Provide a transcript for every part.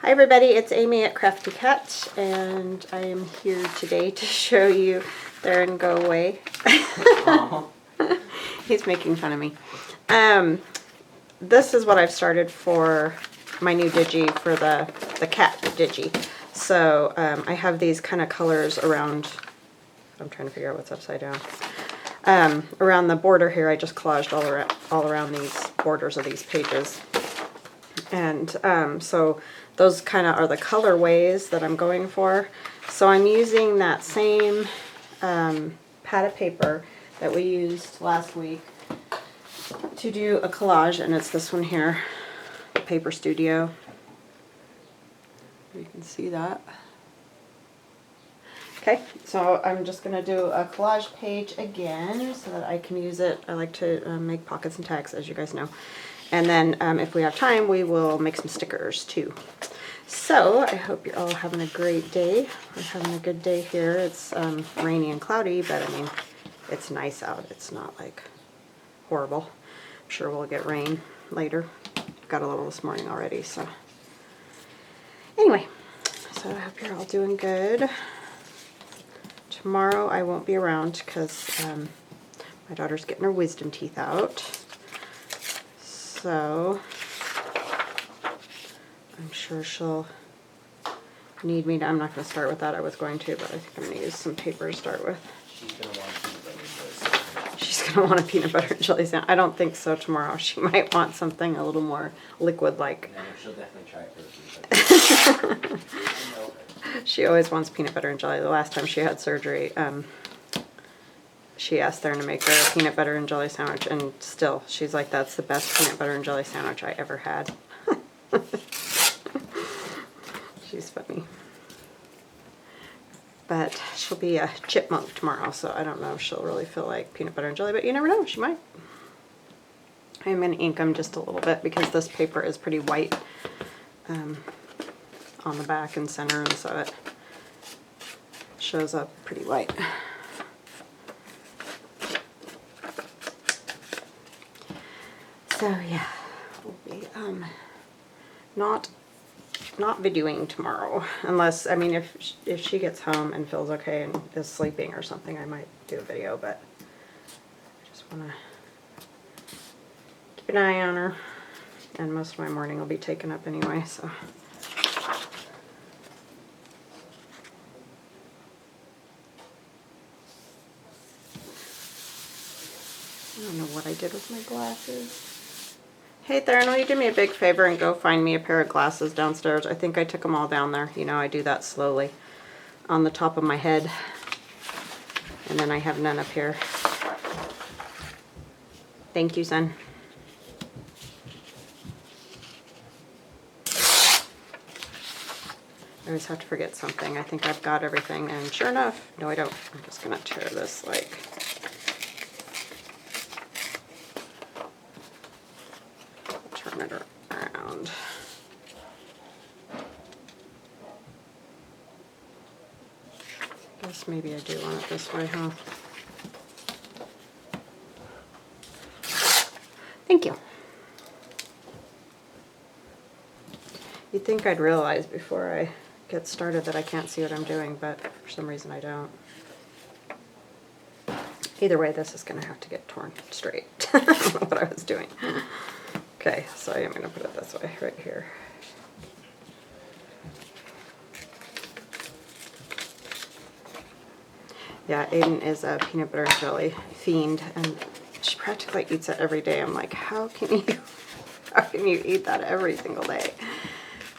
Hi everybody, it's Amy at CraftyCat, and I am here today to show you, there and go away. He's making fun of me. This is what I've started for my new digi, for the cat digi. So I have these kind of colors around, I'm trying to figure out what's upside down. Around the border here, I just collaged all around these borders of these pages. And so those kind of are the colorways that I'm going for. So I'm using that same pad of paper that we used last week to do a collage, and it's this one here, the Paper Studio. You can see that. Okay, so I'm just going to do a collage page again so that I can use it. I like to make pockets and tags, as you guys know. And then if we have time, we will make some stickers too. So I hope you're all having a great day. We're having a good day here. It's rainy and cloudy, but I mean, it's nice out. It's not like horrible. I'm sure we'll get rain later. Got a little this morning already, so. Anyway, so I hope you're all doing good. Tomorrow I won't be around because my daughter's getting her wisdom teeth out. So I'm sure she'll need me to, I'm not going to start with that. I was going to, but I think I'm going to use some paper to start with. She's going to want peanut butter and jelly sandwich. I don't think so tomorrow. She might want something a little more liquid-like. No, she'll definitely try it first. She always wants peanut butter and jelly. The last time she had surgery, she asked Theron to make her a peanut butter and jelly sandwich, and still, she's like, that's the best peanut butter and jelly sandwich I ever had. She's funny. But she'll be a chipmunk tomorrow, so I don't know if she'll really feel like peanut butter and jelly, but you never know, she might. I'm going to ink them just a little bit because this paper is pretty white on the back and center, and so it shows up pretty white. So yeah, we'll be not videoing tomorrow, unless, I mean, if she gets home and feels okay and is sleeping or something, I might do a video, but I just want to keep an eye on her, and most of my morning will be taken up anyway, so. I don't know what I did with my glasses. Hey Theron, will you do me a big favor and go find me a pair of glasses downstairs? I think I took them all down there. You know, I do that slowly on the top of my head. And then I have none up here. Thank you, son. I always have to forget something. I think I've got everything, and sure enough, no I don't. I'm just gonna tear this like... turn it around. I guess maybe I do want it this way, huh? Thank you. You'd think I'd realize before I get started that I can't see what I'm doing, but for some reason I don't. Either way, this is going to have to get torn straight. I don't know what I was doing. Okay, so I'm going to put it this way, right here. Yeah, Aiden is a peanut butter and jelly fiend, and she practically eats it every day. I'm like, how can you eat that every single day?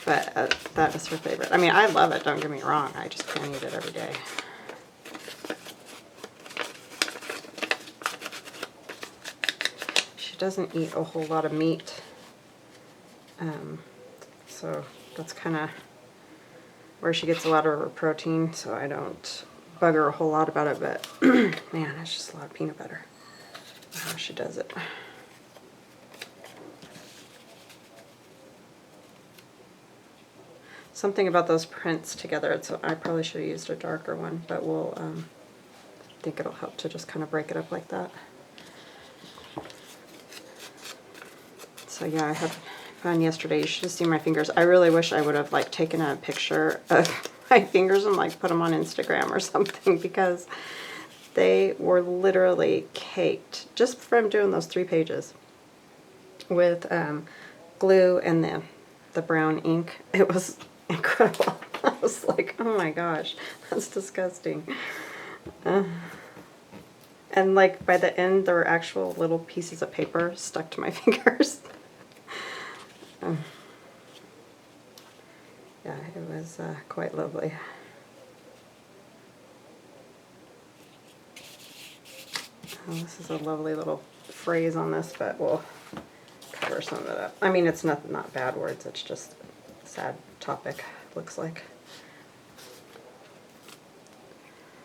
But that is her favorite. I mean, I love it, don't get me wrong. I just can't eat it every day. She doesn't eat a whole lot of meat. So that's kind of where she gets a lot of her protein, so I don't bug her a whole lot about it, but man, it's just a lot of peanut butter. I don't know how she does it. Something about those prints together, I probably should have used a darker one, but we'll, I think it'll help to just kind of break it up like that. So yeah, I have fun yesterday. You should have seen my fingers. I really wish I would have like taken a picture of my fingers and like put them on Instagram or something, because they were literally caked just from doing those 3 pages with glue and the brown ink. It was incredible. I was like, oh my gosh, that's disgusting. And like by the end, there were actual little pieces of paper stuck to my fingers. Yeah, it was quite lovely. Oh, this is a lovely little phrase on this, but we'll cover some of it up. I mean, it's not bad words, it's just a sad topic, looks like.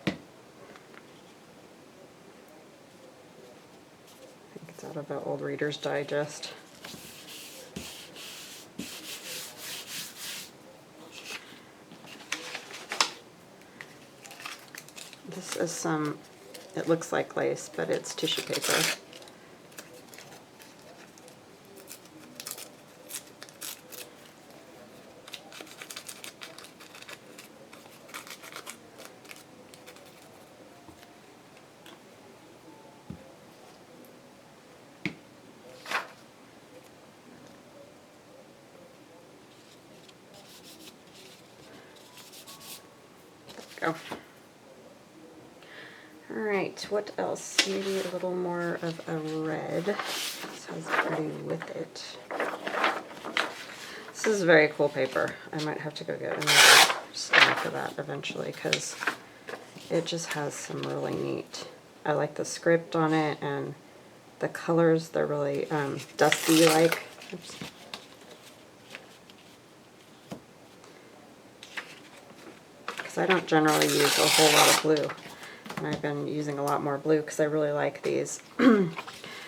I think it's out of the Old Reader's Digest. This is some, it looks like lace, but it's tissue paper. There we go. Alright, what else? Maybe a little more of a red. This has pretty with it. This is very cool paper. I might have to go get another stack of that eventually, because it just has some really neat. I like the script on it, and the colors, they're really dusty like. Oops. Because I don't generally use a whole lot of blue. And I've been using a lot more blue because I really like these. And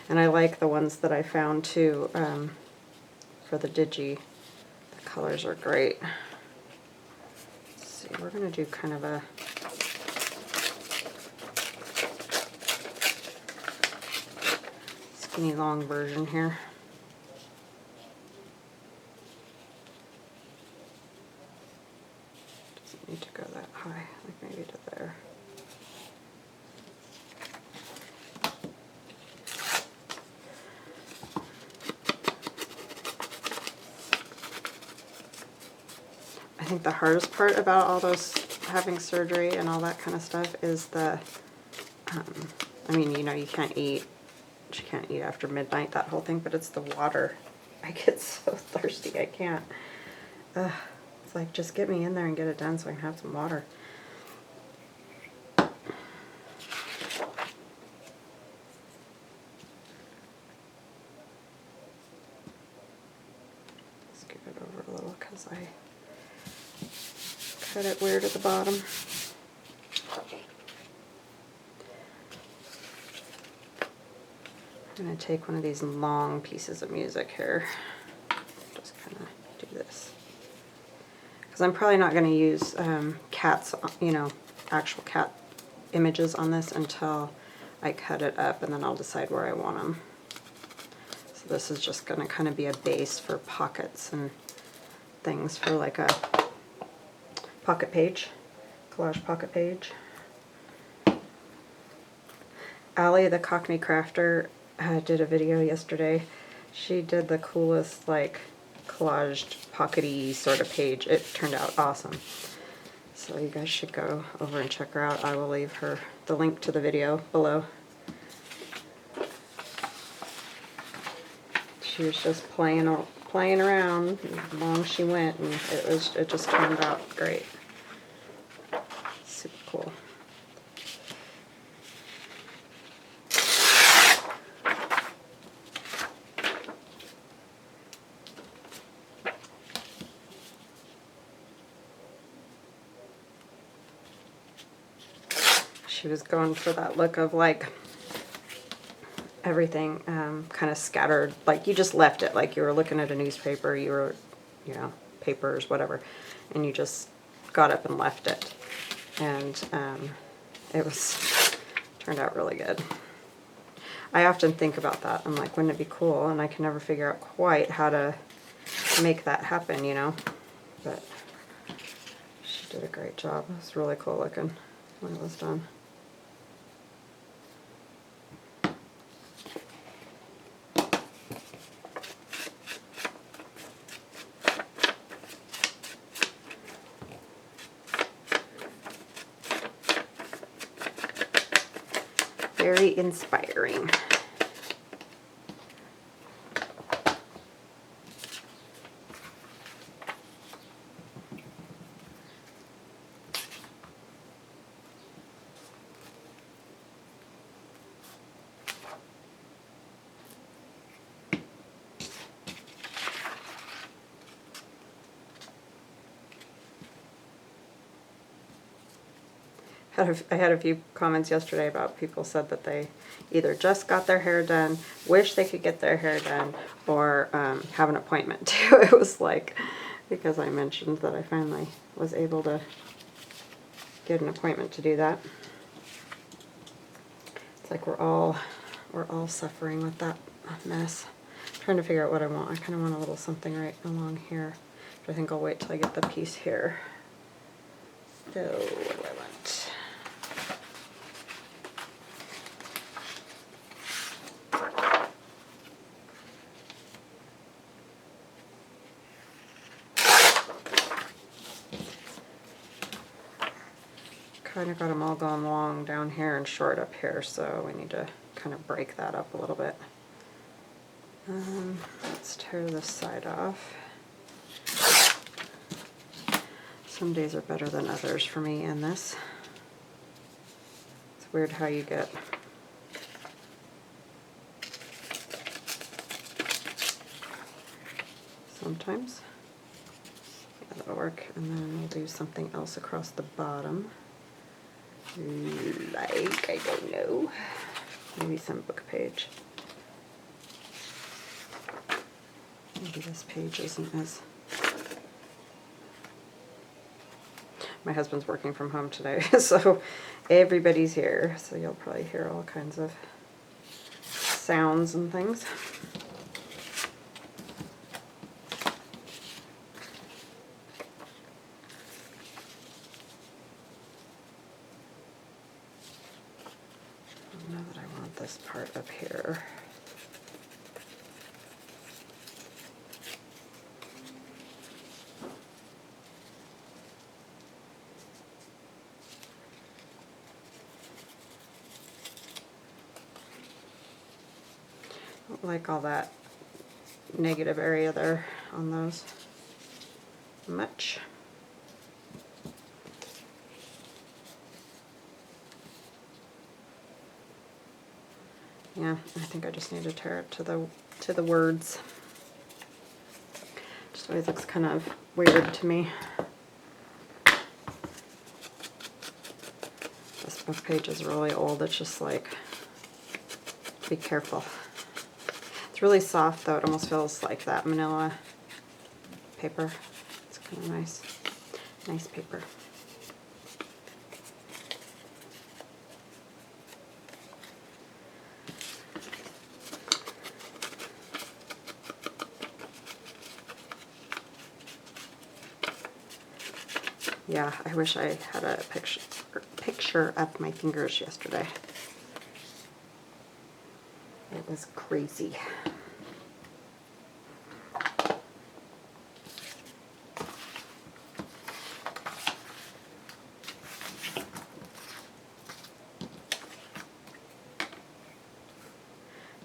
I like the ones that I found too for the Digi. The colors are great. Let's see, we're going to do kind of a skinny long version here. Doesn't need to go that high, like maybe to there. I think the hardest part about all those having surgery and all that kind of stuff is the, I mean, you know, you can't eat after midnight, that whole thing, but it's the water. I get so thirsty, I can't. It's like, just get me in there and get it done so I can have some water. Scoot it over a little because I cut it weird at the bottom. I'm going to take one of these long pieces of music here. Just kind of do this. Because I'm probably not going to use cats, you know, actual cat images on this until I cut it up, and then I'll decide where I want them. So this is just going to kind of be a base for pockets and things for like a pocket page, collage pocket page. Allie, the Cockney Crafter, did a video yesterday. She did the coolest like collaged pockety sort of page. It turned out awesome. So you guys should go over and check her out. I will leave her the link to the video below. She was just playing around as long as she went, and it just turned out great. Super cool. She was going for that look of like everything kind of scattered, like you just left it, like you were looking at a newspaper, you were, you know, papers, whatever, and you just got up and left it. And it turned out really good. I often think about that. I'm like, wouldn't it be cool? And I can never figure out quite how to make that happen, you know. But she did a great job. It was really cool looking when it was done. Very inspiring. I had a few comments yesterday about people said that they either just got their hair done, wish they could get their hair done, or have an appointment too. It was like, because I mentioned that I finally was able to get an appointment to do that. It's like we're all suffering with that mess. I'm trying to figure out what I want. I kind of want a little something right along here, but I think I'll wait till I get the piece here. So what do I want? Kind of got them all going long down here and short up here, so we need to kind of break that up a little bit. Let's tear this side off. Some days are better than others for me in this. It's weird how you get sometimes. Yeah, that'll work. And then we'll do something else across the bottom. Like, I don't know, maybe some book page. Maybe this page isn't as... My husband's working from home today, so everybody's here, so you'll probably hear all kinds of sounds and things. Now that I want this part up here. Don't like all that negative area there on those much. Yeah, I think I just need to tear it to the words. Just always looks kind of weird to me. This book page is really old. It's just like, be careful. It's really soft though. It almost feels like that Manila paper. It's kind of nice. Nice paper. Yeah, I wish I had a picture of my fingers yesterday. It was crazy.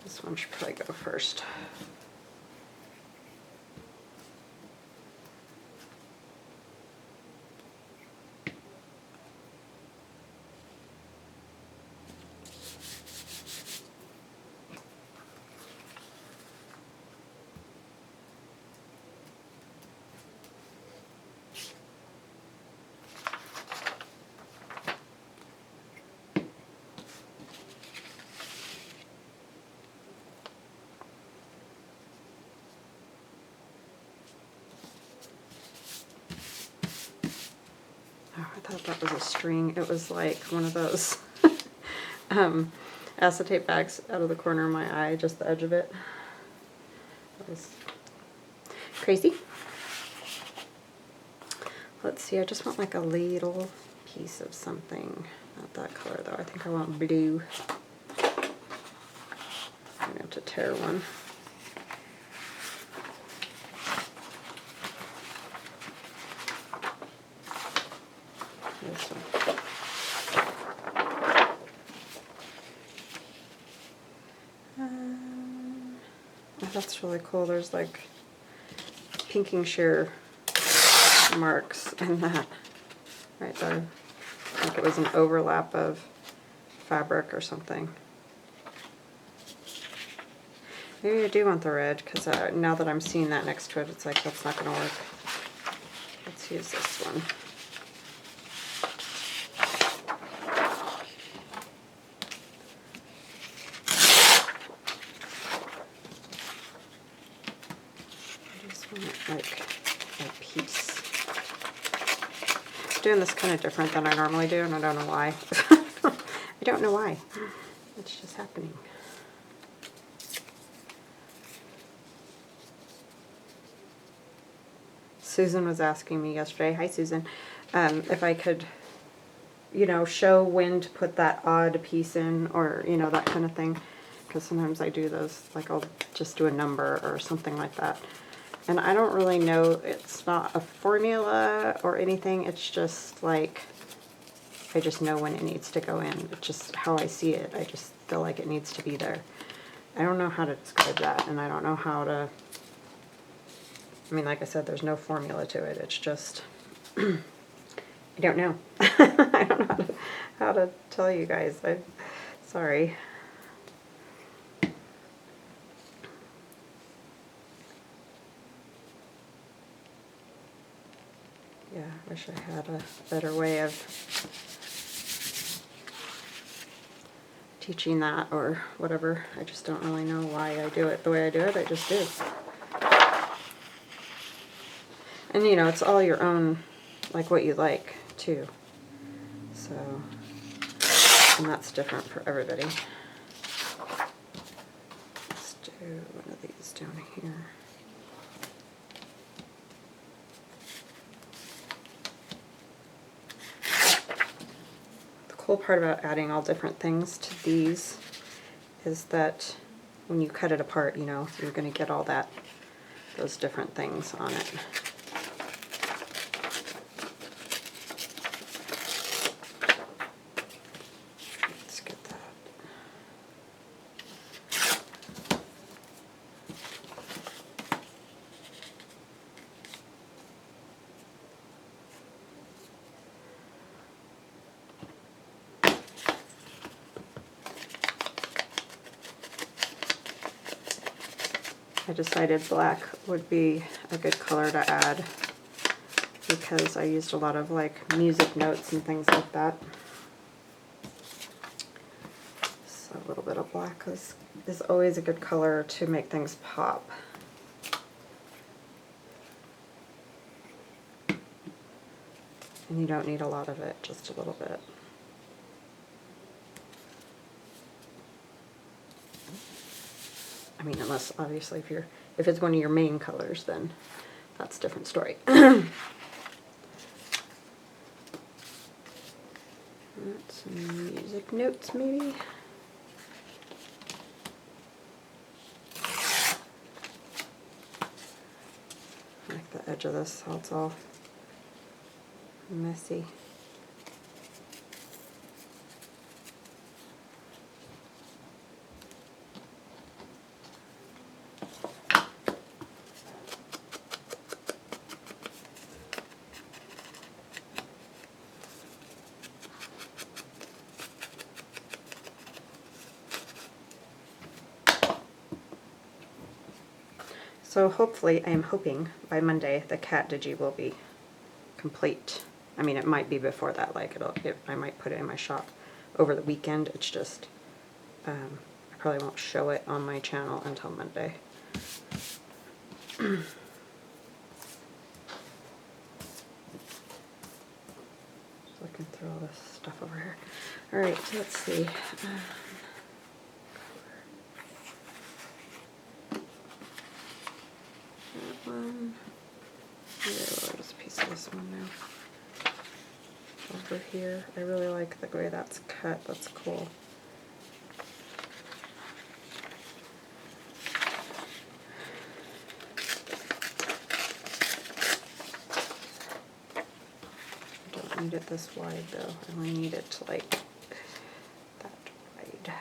This one should probably go first. Oh, I thought that was a string. It was like one of those acetate bags out of the corner of my eye, just the edge of it. crazy. Let's see, I just want like a little piece of something. Not that color though, I think I want blue. I'm going to have to tear one. This one. Oh, that's really cool. There's like pinking sheer marks in that right there. I think it was an overlap of fabric or something. Maybe I do want the red, because now that I'm seeing that next to it, it's like that's not going to work. Let's use this one. I just want like a piece. I'm doing this kind of different than I normally do, and I don't know why. I don't know why. It's just happening. Susan was asking me yesterday, hi Susan, if I could, you know, show when to put that odd piece in, or, you know, that kind of thing. Because sometimes I do those, like I'll just do a number or something like that. And I don't really know, it's not a formula or anything, it's just like, I just know when it needs to go in. It's just how I see it. I just feel like it needs to be there. I don't know how to describe that, and I don't know how to, I mean, like I said, there's no formula to it. It's just, I don't know. I don't know how to tell you guys. I'm sorry. Yeah, I wish I had a better way of teaching that or whatever. I just don't really know why I do it the way I do it. I just do. And you know, it's all your own, like what you like too. So, and that's different for everybody. Let's do one of these down here. The cool part about adding all different things to these is that when you cut it apart, you know, you're going to get all that, those different things on it. Let's get that. I decided black would be a good color to add because I used a lot of like music notes and things like that. So a little bit of black is always a good color to make things pop. And you don't need a lot of it, just a little bit. I mean, unless obviously if it's one of your main colors, then that's a different story. That's some music notes, maybe. I like the edge of this, how it's all messy. So hopefully, I am hoping by Monday the cat digi will be complete. I mean, it might be before that, like I might put it in my shop over the weekend. It's just, I probably won't show it on my channel until Monday. Just looking through all this stuff over here. All right, so let's see. That one. this one now. Over here. I really like the way that's cut. That's cool. I don't need it this wide though. I only need it to like that wide.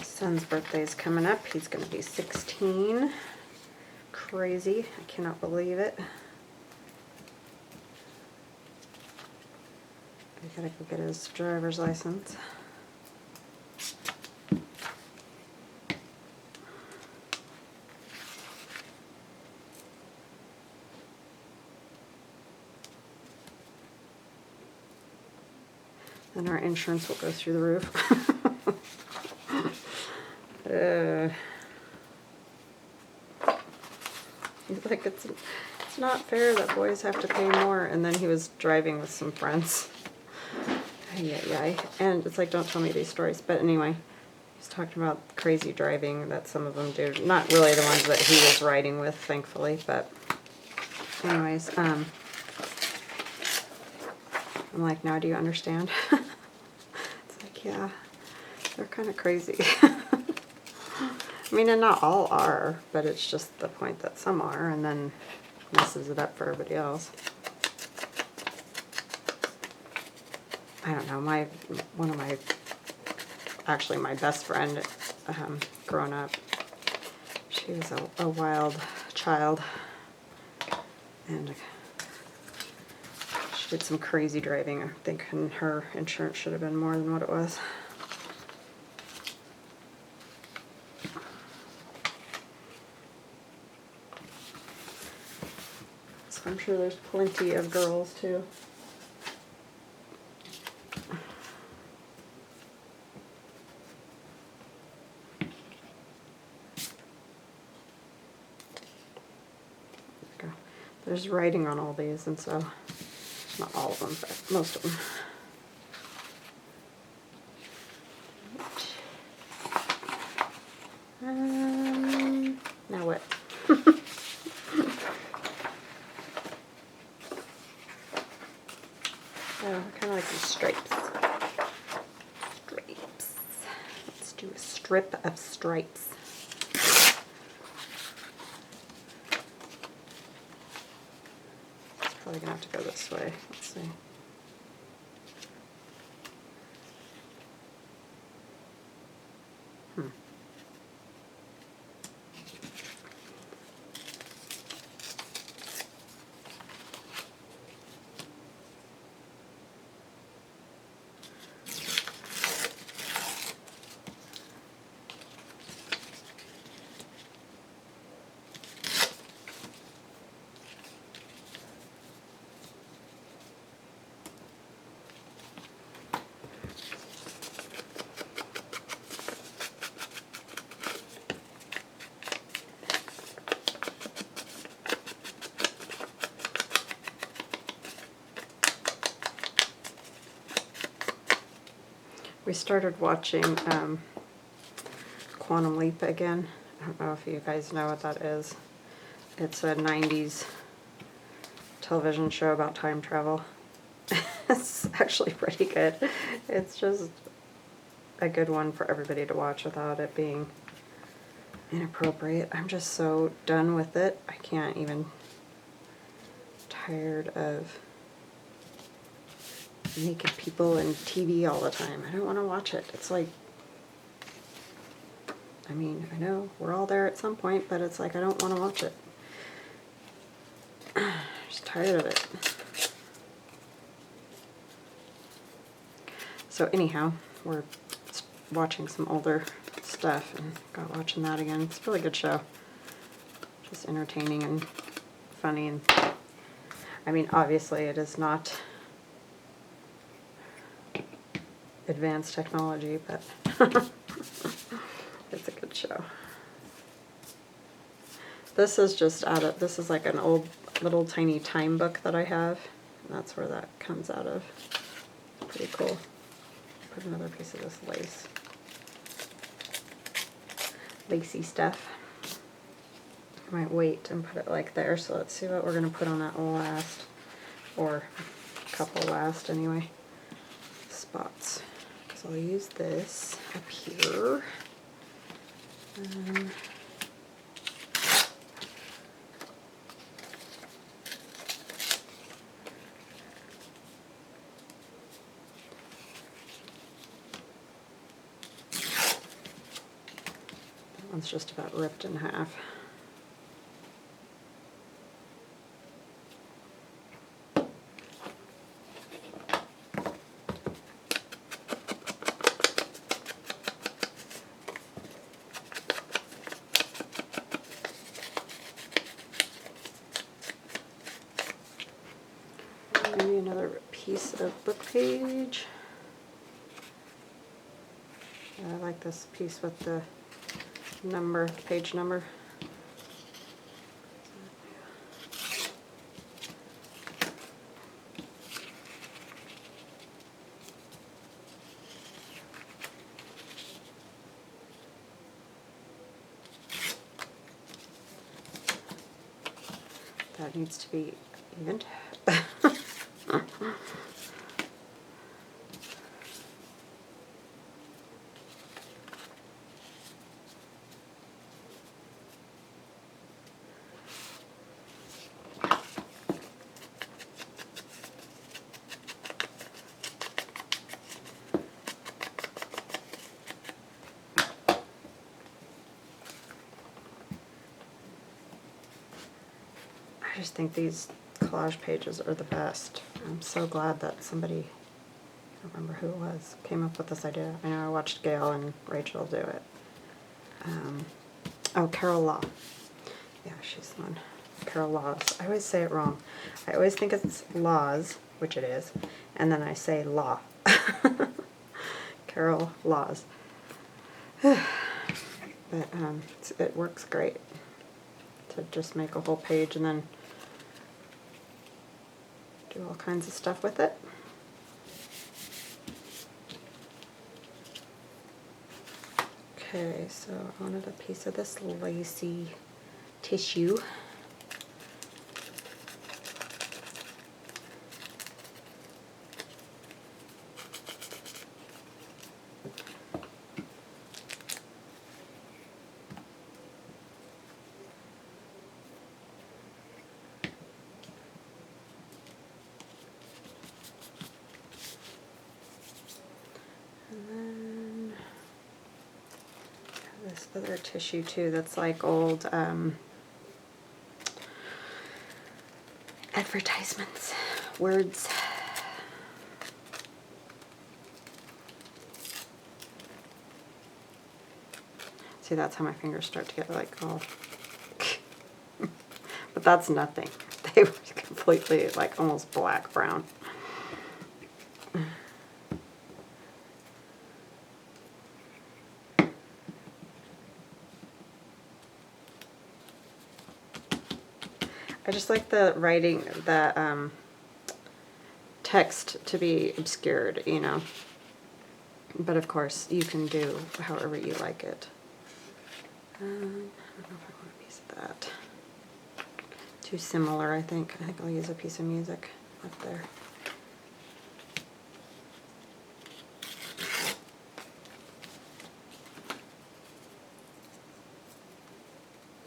Son's birthday's coming up. He's going to be 16. Crazy. I cannot believe it. I gotta go get his driver's license. Then our insurance will go through the roof. He's like, it's not fair that boys have to pay more. And then he was driving with some friends. Yeah. And it's like, don't tell me these stories. But anyway, he's talking about crazy driving that some of them do. Not really the ones that he was riding with, thankfully. But anyways, I'm like, now do you understand? It's like, yeah, they're kind of crazy. I mean, and not all are, but it's just the point that some are, and then messes it up for everybody else. I don't know, one of my, actually my best friend growing up, she was a wild child, and she did some crazy driving. I think her insurance should have been more than what it was. I'm sure there's plenty of girls too. There's writing on all these, and so not all of them, but most of them. Now what? Oh, I kind of like these stripes. Stripes. Let's do a strip of stripes. It's probably gonna have to go this way. Let's see. We started watching Quantum Leap again. I don't know if you guys know what that is. It's a 90s television show about time travel. It's actually pretty good. It's just a good one for everybody to watch without it being inappropriate. I'm just so done with it. I can't even. Tired of naked people and TV all the time. I don't want to watch it. It's like, I mean, I know we're all there at some point, but it's like I don't want to watch it. I'm just tired of it. So anyhow, we're watching some older stuff, and got watching that again. It's a really good show. Just entertaining and funny, and I mean, obviously it is not advanced technology, but it's a good show. This is just this is like an old little tiny time book that I have, and that's where that comes out of. It's pretty cool. Put another piece of this lacy stuff. I might wait and put it like there, so let's see what we're going to put on that last, or a couple last anyway, spots. So I'll use this up here. That one's just about ripped in half. Maybe another piece of book page. I like this piece with the number, page number. That needs to be evened. I just think these collage pages are the best. I'm so glad that somebody, I don't remember who it was, came up with this idea. I know I watched Gail and Rachel do it. Oh, Carol Law. Yeah, she's the one. Carol Laws. I always say it wrong. I always think it's Laws, which it is, and then I say Law. Carol Laws. But it works great to just make a whole page and then do all kinds of stuff with it. Okay, so I wanted a piece of this lacy tissue. And then this other tissue too that's like old advertisements, words. See, that's how my fingers start to get like all but that's nothing. They were completely like almost black brown. I just like the writing, the text to be obscured, you know. But of course, you can do however you like it. I don't know if I want a piece of that. Too similar, I think. I think I'll use a piece of music up there.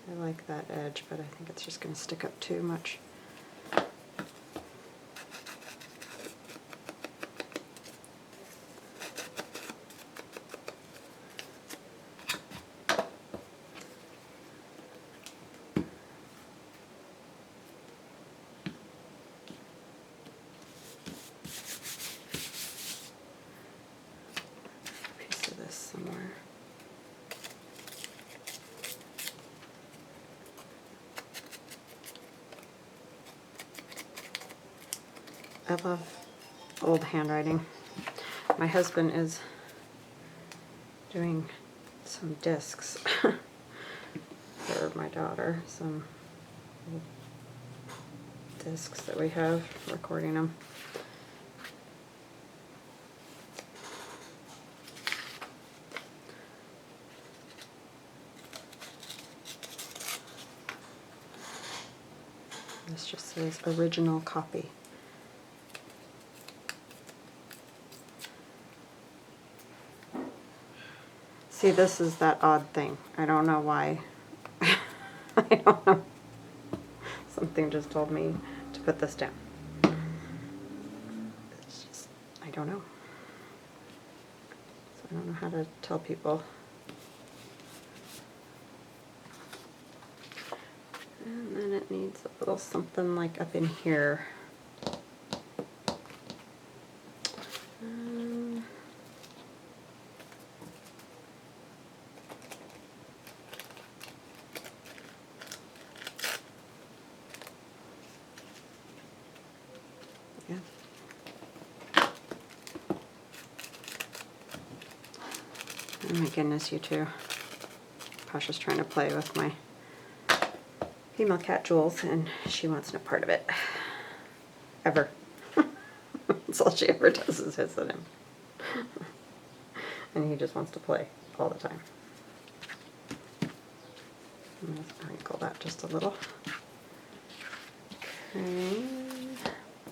I like that edge, but I think it's just going to stick up too much. Piece of this somewhere. I love old handwriting. My husband is doing some discs for my daughter, some old discs that we have, recording them. This just says original copy. See, this is that odd thing. I don't know why. I don't know. Something just told me to put this down. It's just, I don't know. So I don't know how to tell people. And then it needs a little something like up in here. Yeah. Oh my goodness, you two. Pasha's trying to play with my female cat Jules, and she wants no part of it. Ever. That's all she ever does is hiss at him. And he just wants to play all the time. I'm going to sprinkle that just a little. Okay.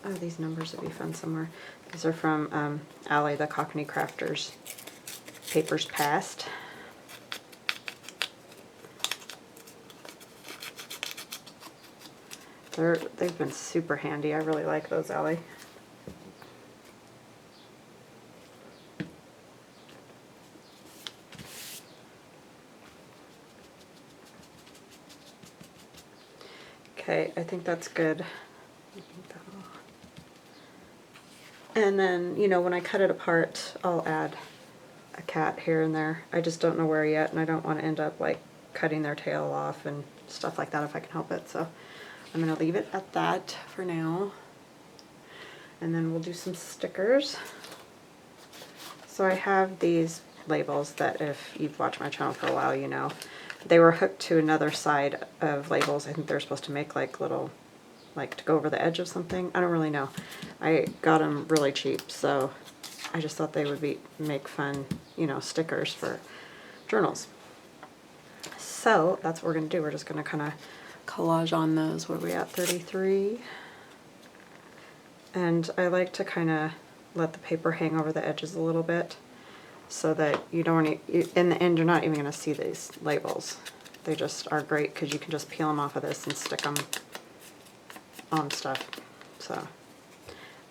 Oh, these numbers would be fun somewhere. These are from Allie, the Cockney Crafter's Papers Past. They've been super handy. I really like those, Allie. Okay, I think that's good. And then, you know, when I cut it apart, I'll add a cat here and there. I just don't know where yet, and I don't want to end up like cutting their tail off and stuff like that if I can help it. So I'm going to leave it at that for now. And then we'll do some stickers. So I have these labels that if you've watched my channel for a while, you know. They were hooked to another side of labels. I think they're supposed to make like little, like to go over the edge of something. I don't really know. I got them really cheap, so I just thought they would make fun, you know, stickers for journals. So that's what we're going to do. We're just going to kind of collage on those. What are we at, 33? And I like to kind of let the paper hang over the edges a little bit so that you don't, in the end, you're not even going to see these labels. They just are great because you can just peel them off of this and stick them on stuff. So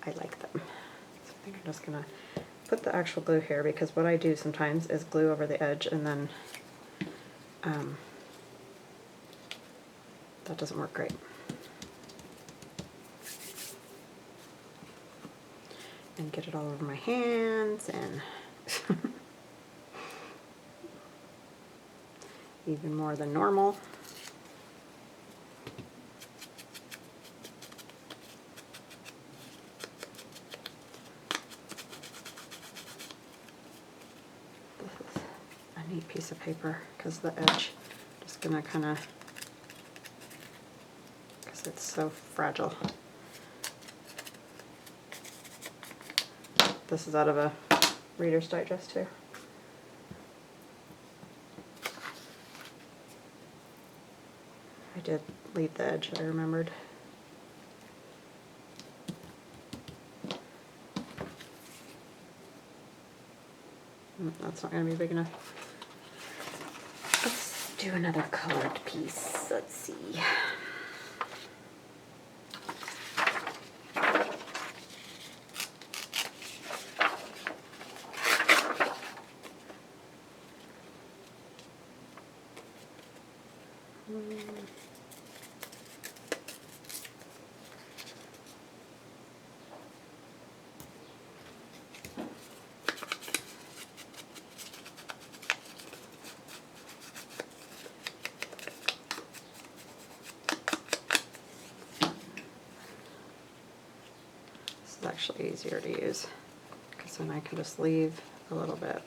I like them. So I think I'm just going to put the actual glue here because what I do sometimes is glue over the edge and then that doesn't work great. And get it all over my hands and even more than normal. This is a neat piece of paper because the edge just gonna kind of, because it's so fragile. This is out of a Reader's Digest too. I did leave the edge, I remembered. That's not going to be big enough. Let's do another colored piece. Let's see. actually easier to use, because then I can just leave a little bit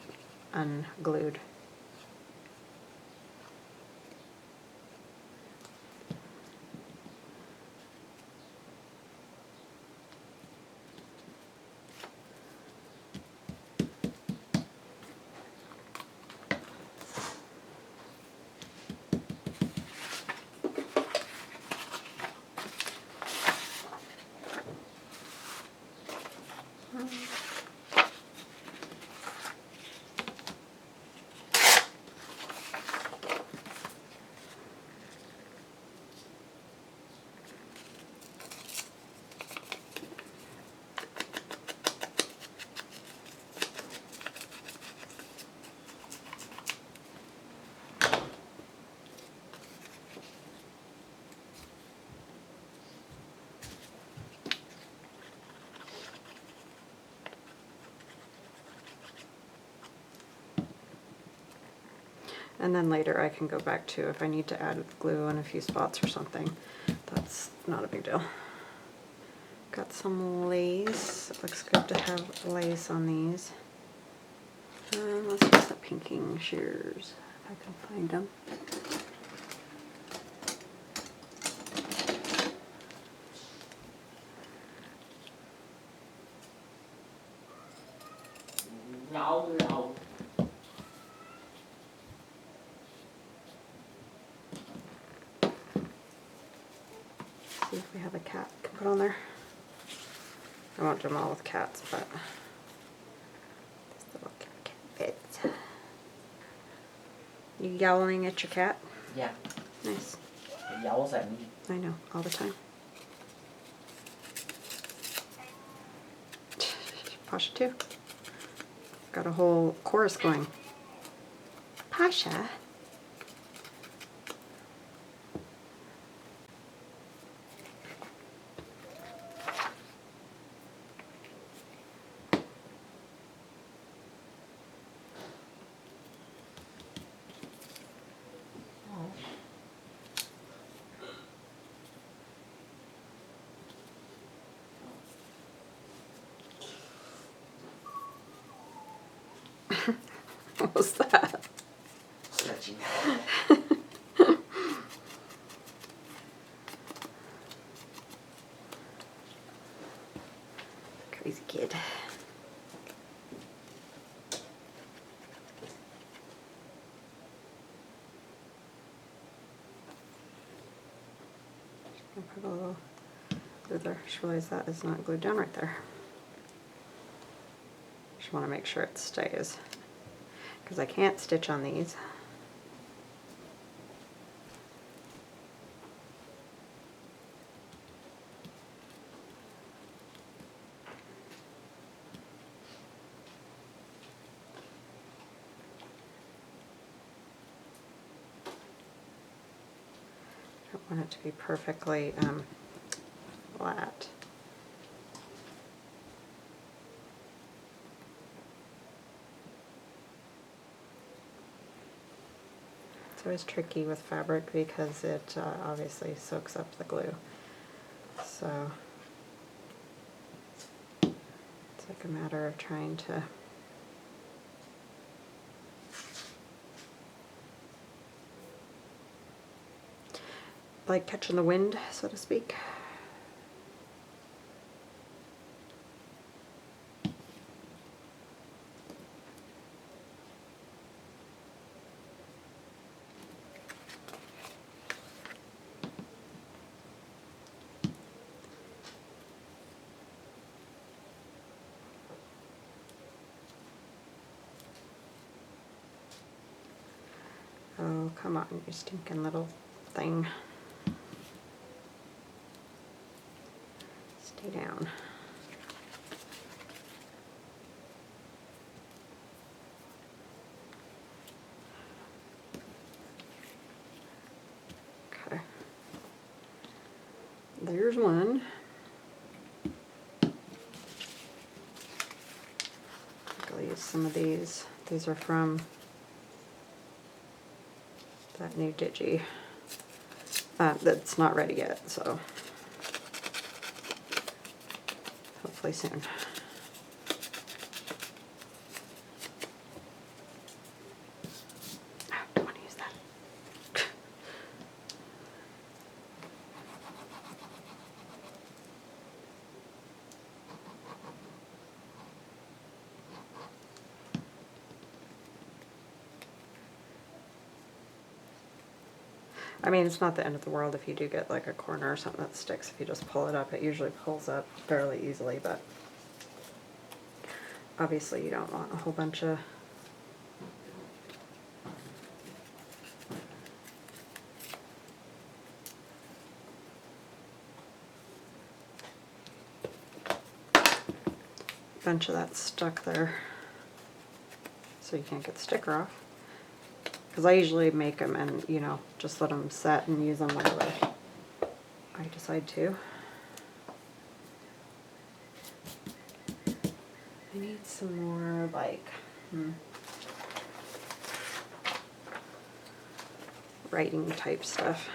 unglued. And then later I can go back to if I need to add glue in a few spots or something. That's not a big deal. Got some lace. It looks good to have lace on these. Let's use the pinking shears if I can find them. No, no. See if we have a cat to put on there. I won't do them all with cats, but this little cat fits. You yowling at your cat? Yeah, Nice. it yowls at me. I know, all the time. Pasha too. Got a whole chorus going. Pasha. What was that? Stretching. Crazy kid. I'll put a little glue there. Just realized that is not glued down right there. Just want to make sure it stays, because I can't stitch on these. I don't want it to be perfectly flat. It's always tricky with fabric because it obviously soaks up the glue. So it's like a matter of trying to like catching the wind, so to speak. Oh, come on, you stinking little thing. Stay down. Okay. There's one. I'll use some of these. These are from that new digi. That's not ready yet, so hopefully hopefully soon. Oh, don't want to use that. I mean, it's not the end of the world if you do get like a corner or something that sticks. If you just pull it up, it usually pulls up fairly easily, but obviously you don't want a whole bunch of that stuck there, so you can't get the sticker off. Because I usually make them and, you know, just let them set and use them whenever I decide to. I need some more, like, writing type stuff.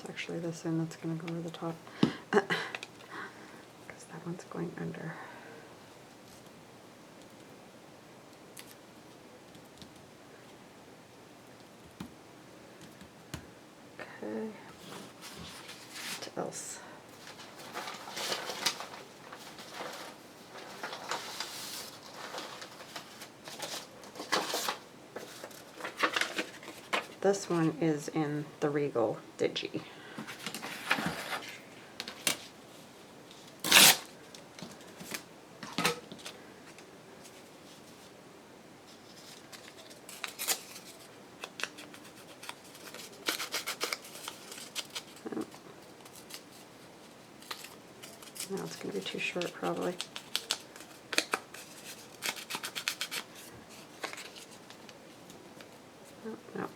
Actually this end that's going to go over the top because that one's going under. Okay, what else? This one is in the Regal Digi. Now it's going to be too short probably. No.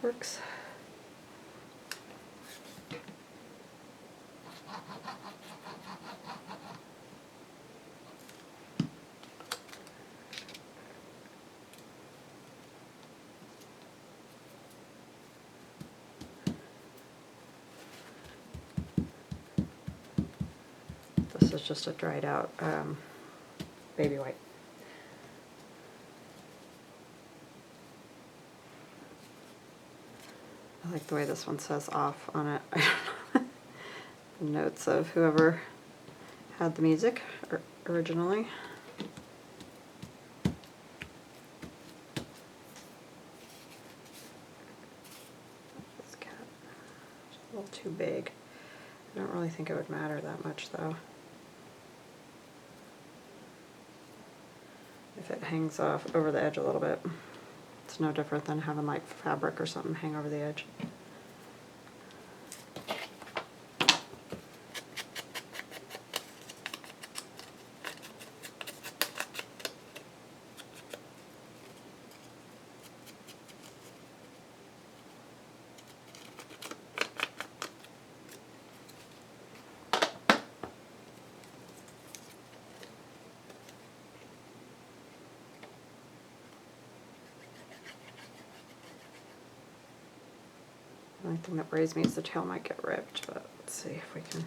Works. This is just a dried out baby white. I like the way this one says off on it. The notes of whoever had the music originally. This cat is a little too big. I don't really think it would matter that much though. If it hangs off over the edge a little bit. It's no different than having like fabric or something hang over the edge. The only thing that worries me is the tail might get ripped, but let's see if we can.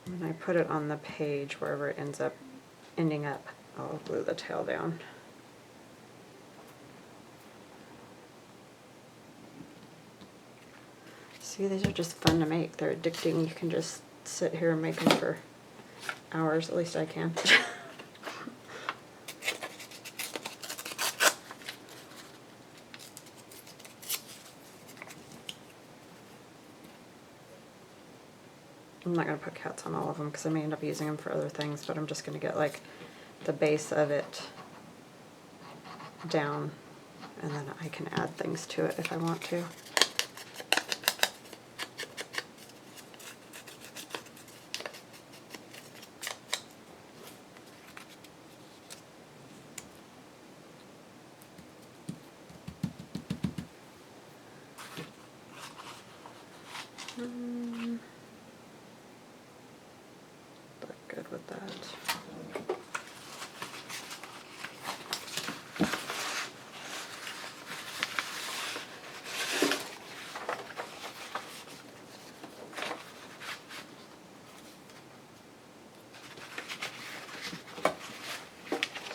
When I put it on the page, wherever it ends up ending up, I'll glue the tail down. See, these are just fun to make. They're addicting. You can just sit here and make them for hours. At least I can. I'm not going to put cats on all of them because I may end up using them for other things, but I'm just going to get like the base of it down, and then I can add things to it if I want to. Look good with that.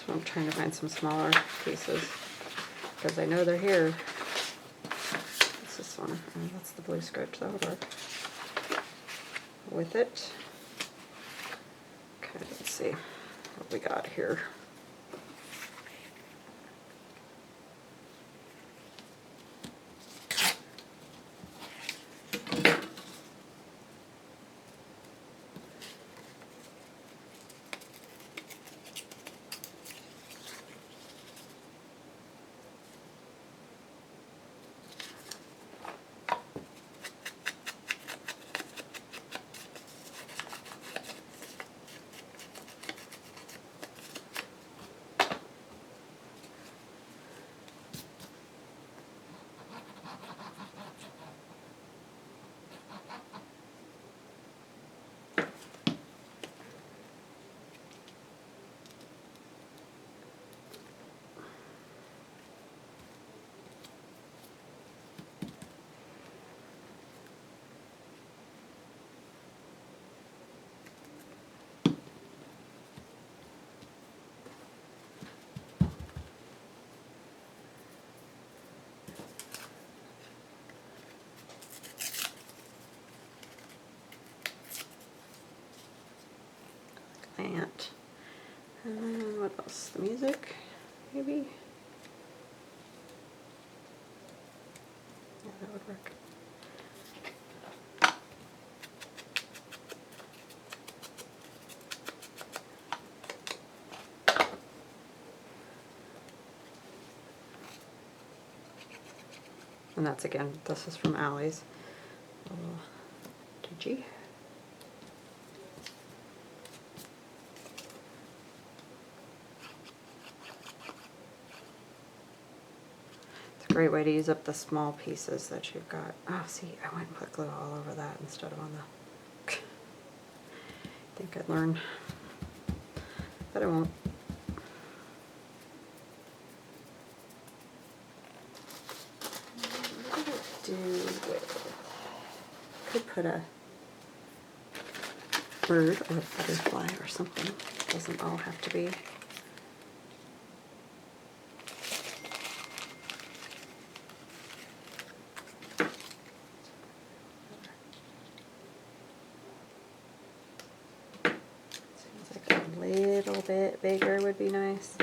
So I'm trying to find some smaller pieces because I know they're here. What's this one? Oh, that's the blue scratch. That would work with it. Okay, let's see what we got here. Plant. And what else? The music, maybe? Yeah, that would work. And that's again, this is from Allie's. Digi. It's a great way to use up the small pieces that you've got. Oh, see, I went and put glue all over that instead of on the... I think I'd learn, but I won't. Do with, could put a bird or a butterfly or something. It doesn't all have to be. Seems like a little bit bigger would be nice.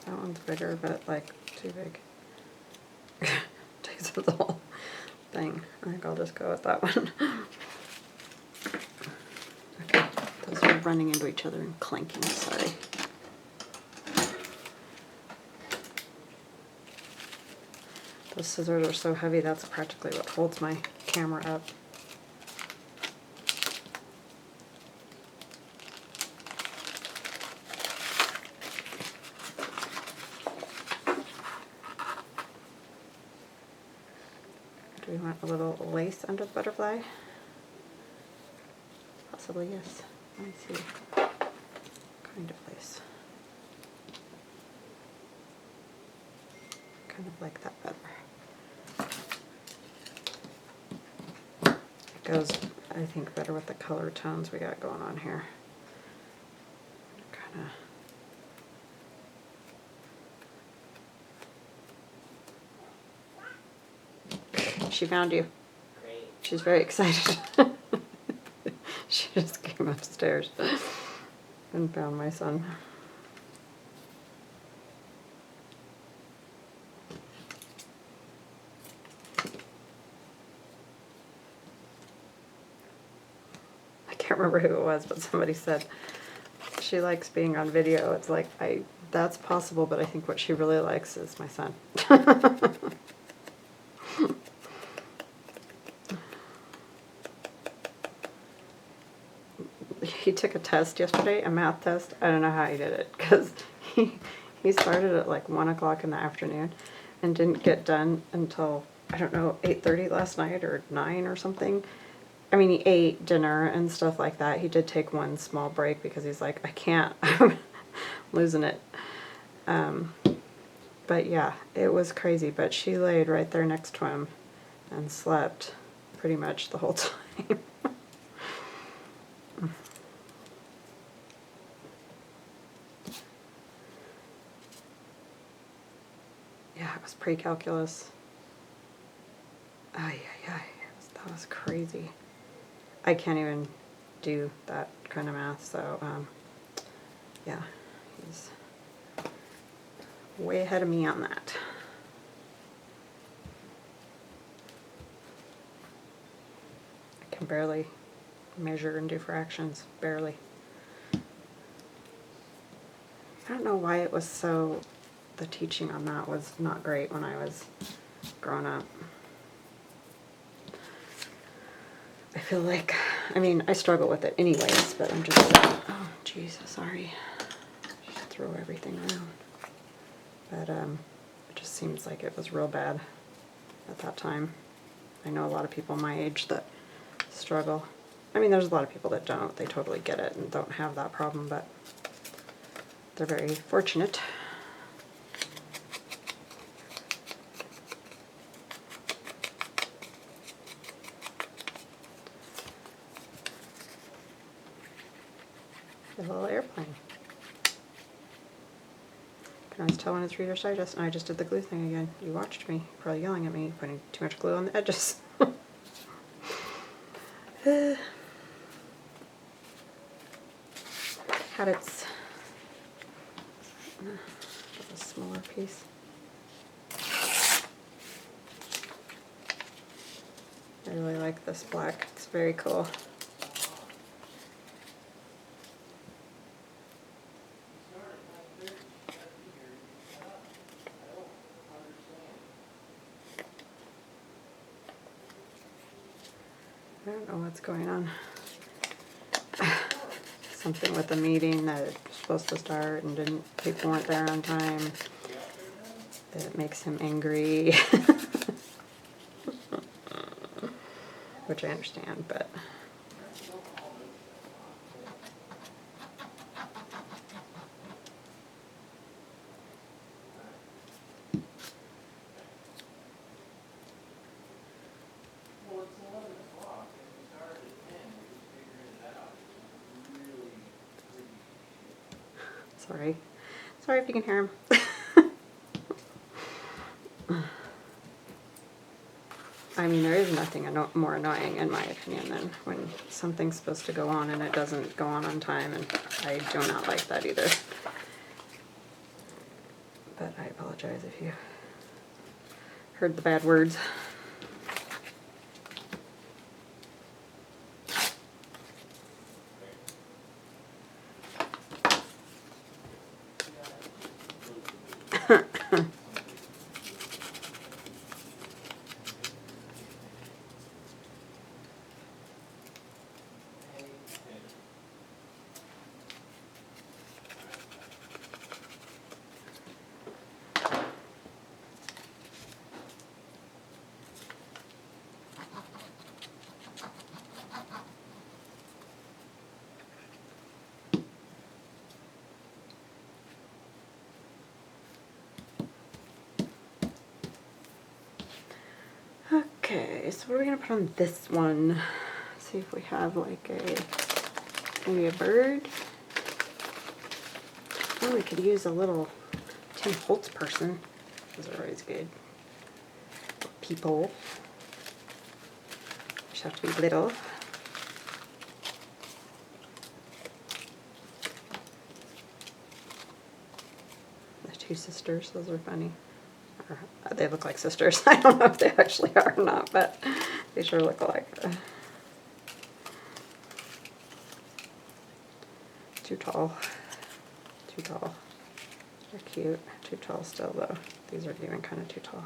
That one's bigger, but like too big. Takes up the whole thing. I think I'll just go with that one. Okay, those are running into each other and clanking, sorry. Those scissors are so heavy, that's practically what holds my camera up. Do we want a little lace under the butterfly? Possibly, yes. Let me see. Kind of lace. Kind of like that better. It goes, I think, better with the color tones we got going on here. Kind of She found you. Great. She's very excited. She just came upstairs and found my son. I can't remember who it was, but somebody said she likes being on video. It's like, that's possible, but I think what she really likes is my son. He took a test yesterday, a math test. I don't know how he did it, because he started at like 1 o'clock in the afternoon and didn't get done until, I don't know, 8:30 last night or 9 or something. I mean, he ate dinner and stuff like that. He did take one small break because he's like, I can't, I'm losing it. But yeah, it was crazy. But she laid right there next to him and slept pretty much the whole time. Yeah, it was pre-calculus. Ay, ay, ay. That was crazy. I can't even do that kind of math, so yeah, he's way ahead of me on that. I can barely measure and do fractions, barely. I don't know why it was so, the teaching on that was not great when I was growing up. I feel like, I mean, I struggle with it anyways, but I'm just like, oh, jeez, sorry. Just throw everything around. But it just seems like it was real bad at that time. I know a lot of people my age that struggle. I mean, there's a lot of people that don't. They totally get it and don't have that problem, but they're very fortunate. A little airplane. I can always tell when it's Reader's Digest, and I just did the glue thing again. You watched me, probably yelling at me, putting too much glue on the edges. Had its a smaller piece. I really like this black. It's very cool. I don't know what's going on. Something with the meeting that was supposed to start and people weren't there on time. It makes him angry. Which I understand, but sorry. Sorry if you can hear him. I mean, there is nothing more annoying, in my opinion, than when something's supposed to go on and it doesn't go on time, and I do not like that either. But I apologize if you heard the bad words. Okay, so what are we gonna put on this one? See if we have like maybe a bird. Oh, we could use a little Tim Holtz person. Those are always good. People. Just have to be little. The two sisters, those are funny. Or, they look like sisters. I don't know if they actually are or not, but they sure look alike. Too tall. Too tall. They're cute. Too tall still though. These are even kind of too tall.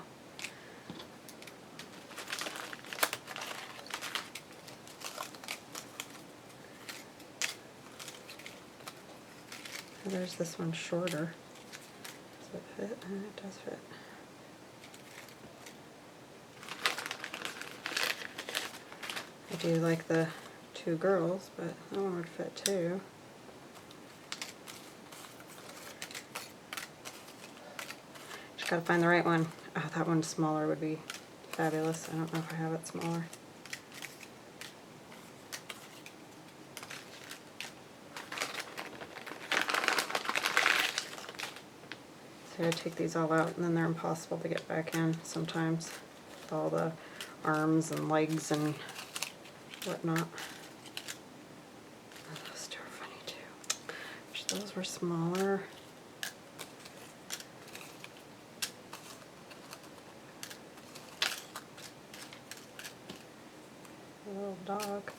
There's this one shorter. Does it fit? It does fit. I do like the two girls, but that one would fit too. Just gotta find the right one. Oh, that one smaller would be fabulous. I don't know if I have it smaller. So I take these all out, and then they're impossible to get back in sometimes with all the arms and legs and whatnot. Oh, those two are funny too. Wish those were smaller. A little dog.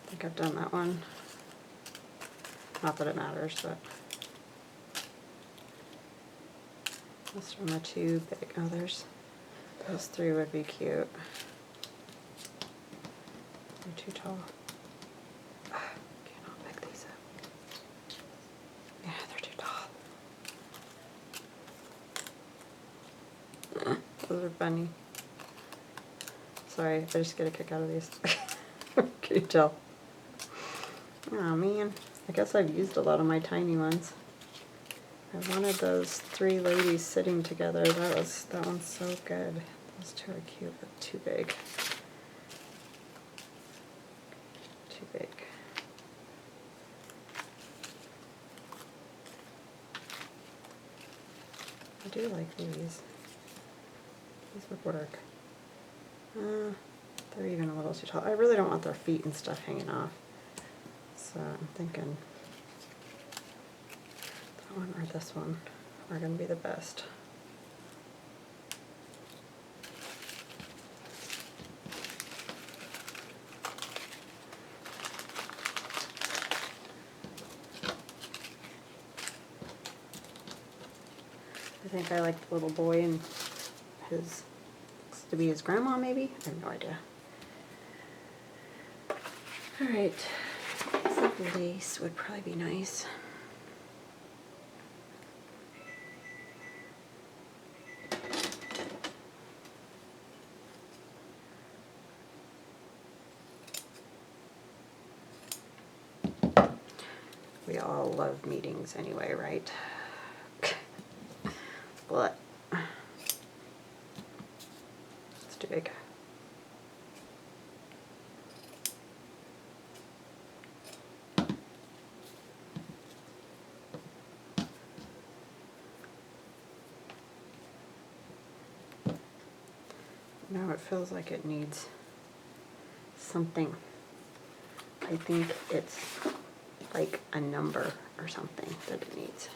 I think I've done that one. Not that it matters, but those are my too big. Oh, there's those three would be cute. They're too tall. Cannot pick these up. Yeah, they're too tall. Those are funny. Sorry, I just get a kick out of these. Can you tell? Oh man, I guess I've used a lot of my tiny ones. I wanted those three ladies sitting together. That one's so good. Those two are cute, but too big. Too big. I do like these. These would work. They're even a little too tall. I really don't want their feet and stuff hanging off. So I'm thinking that one or this one are going to be the best. I think I like the little boy and his, looks to be his grandma maybe? I have no idea. Alright, some lace would probably be nice. We all love meetings anyway, right? But it's too big. Now it feels like it needs something. I think it's like a number or something that it needs.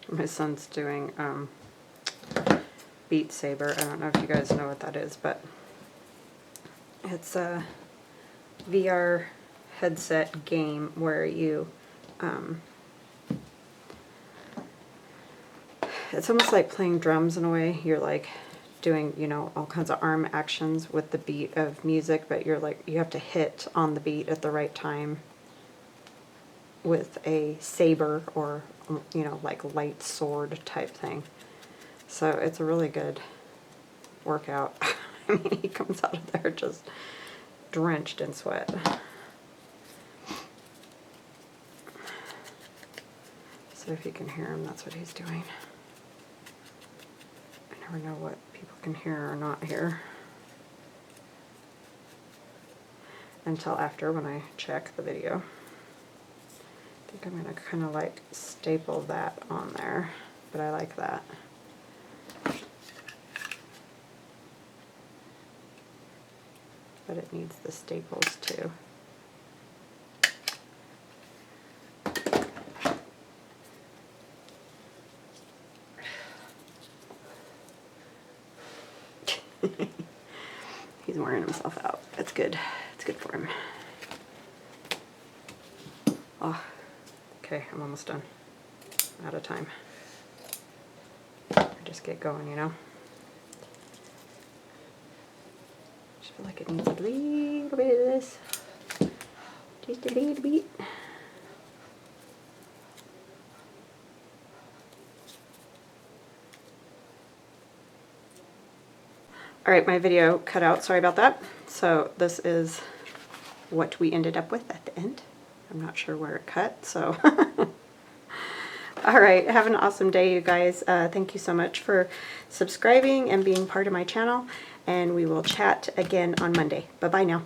My son's doing Beat Saber. I don't know if you guys know what that is, but it's a VR headset game where you it's almost like playing drums in a way. You're like doing, you know, all kinds of arm actions with the beat of music, but you're like, you have to hit on the beat at the right time with a saber or, you know, like light sword type thing. So it's a really good workout. I mean, he comes out of there just drenched in sweat. So if you can hear him, that's what he's doing. I never know what people can hear or not hear until after, when I check the video. I think I'm going to kind of like staple that on there, but I like that. But it needs the staples too. He's wearing himself out. It's good. It's good for him. Oh, okay, I'm almost done. Out of time. Just get going, you know? Just feel like it needs a little bit of this. Just a little bit. Alright, my video cut out, sorry about that. So this is what we ended up with at the end. I'm not sure where it cut, so. Alright, have an awesome day, you guys. Thank you so much for subscribing and being part of my channel, and we will chat again on Monday. Bye-bye now.